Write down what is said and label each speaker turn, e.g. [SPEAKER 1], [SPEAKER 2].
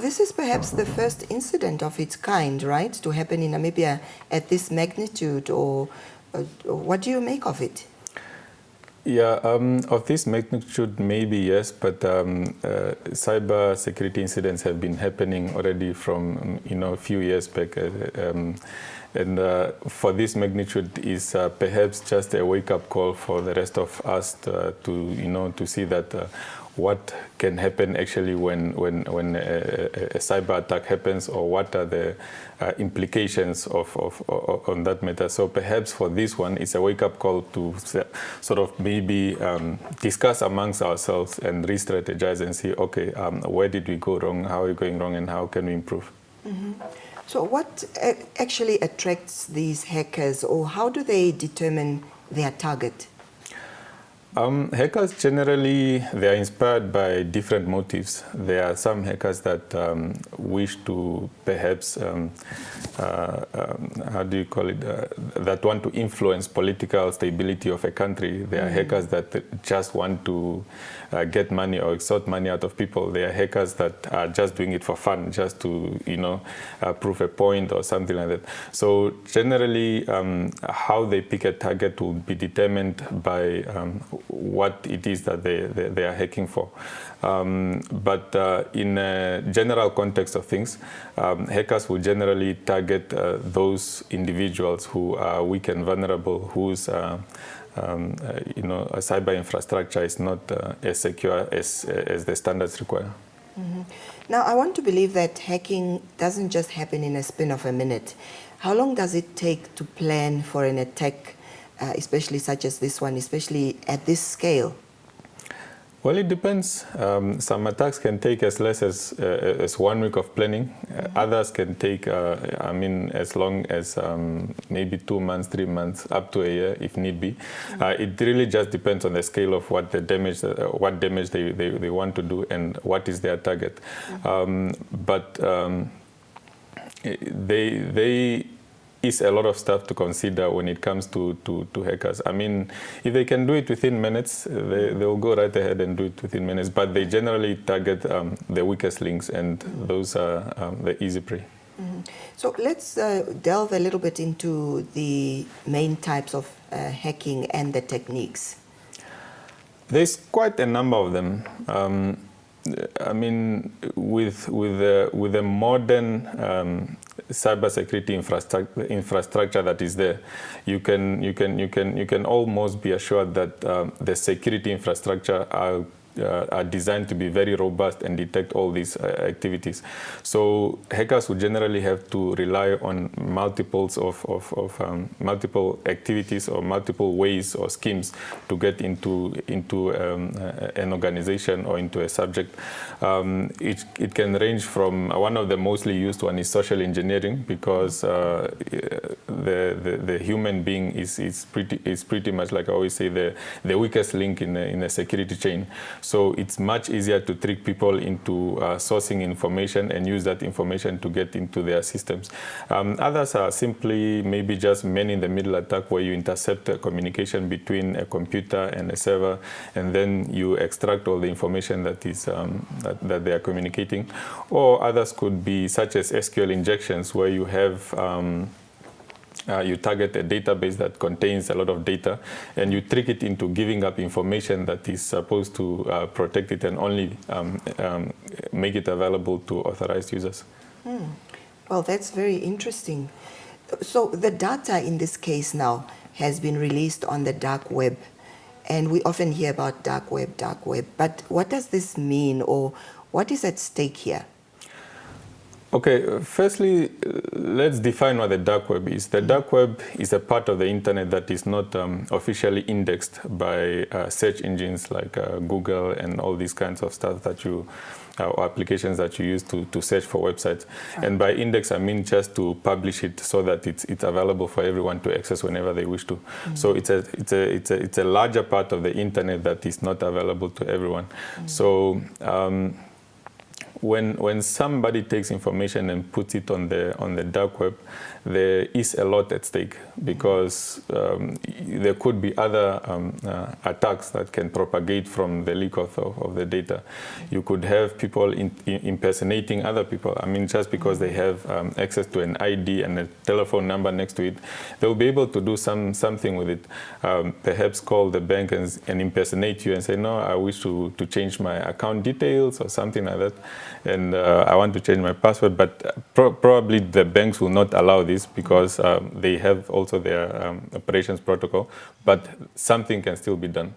[SPEAKER 1] this is perhaps the first incident of its kind, right, to happen in Namibia at this magnitude, or what do you make of it?
[SPEAKER 2] Yeah, of this magnitude, maybe yes, but cyber security incidents have been happening already from a few years back, and for this magnitude is perhaps just a wake-up call for the rest of us to see that what can happen actually when a cyber attack happens, or what are the implications on that matter. So perhaps for this one, it's a wake-up call to sort of maybe discuss amongst ourselves and re-strategize and see, okay, where did we go wrong, how are we going wrong, and how can we improve?
[SPEAKER 1] Mm-hmm. So what actually attracts these hackers, or how do they determine their target?
[SPEAKER 2] Hackers generally, they are inspired by different motives. There are some hackers that wish to perhaps, how do you call it, that want to influence political stability of a country. There are hackers that just want to get money or extort money out of people. There are hackers that are just doing it for fun, just to, prove a point or something like that. So generally, how they pick a target will be determined by what it is that they are hacking for. But in a general context of things, hackers will generally target those individuals who are weak and vulnerable, whose a cyber infrastructure is not as secure as the standards require.
[SPEAKER 1] Mm-hmm. Now, I want to believe that hacking doesn't just happen in a spin of a minute. How long does it take to plan for an attack, especially such as this one, especially at this scale?
[SPEAKER 2] Well, it depends. Some attacks can take as less as 1 week of planning. Others can take, as long as maybe 2 months, 3 months, up to a year if need be. It really just depends on the scale of what the damage, they want to do, and what is their target. They is a lot of stuff to consider when it comes to hackers. I mean, if they can do it within minutes, they'll go right ahead and do it within minutes. But they generally target the weakest links, and those are the easy prey.
[SPEAKER 1] Mm-hmm. So let's delve a little bit into the main types of hacking and the techniques.
[SPEAKER 2] There's quite a number of them. I mean, with the modern cybersecurity infrastructure that is there, you can almost be assured that the security infrastructure are designed to be very robust and detect all these activities. So hackers would generally have to rely on multiples of multiple activities or multiple ways or schemes to get into an organization or into a subject. It can range from, one of the mostly used one is social engineering, because the human being is pretty much, like I always say, the weakest link in a security chain. So it's much easier to trick people into sourcing information and use that information to get into their systems. Others are simply maybe just man-in-the-middle attack, where you intercept a communication between a computer and a server, and then you extract all the information that is that they are communicating. Or others could be such as SQL injections, where you have you target a database that contains a lot of data, and you trick it into giving up information that is supposed to protect it and only make it available to authorized users.
[SPEAKER 1] Well, that's very interesting. So the data in this case now has been released on the dark web, and we often hear about dark web. But what does this mean, or what is at stake here?
[SPEAKER 2] Okay, firstly, let's define what the dark web is. The dark web is a part of the internet that is not officially indexed by search engines like Google and all these kinds of stuff that you, or applications that you use to search for websites. Right. And by index, I mean just to publish it so that it's available for everyone to access whenever they wish to. So it's a larger part of the internet that is not available to everyone. So when somebody takes information and puts it on the dark web, there is a lot at stake, because there could be other attacks that can propagate from the leak of the data. You could have people impersonating other people. I mean, just because they have access to an ID and a telephone number next to it, they'll be able to do something with it. Perhaps call the bank and impersonate you and say, no, I wish to change my account details or something like that, and I want to change my password. But probably the banks will not allow this, because they have also their operations protocol, but something can still be done.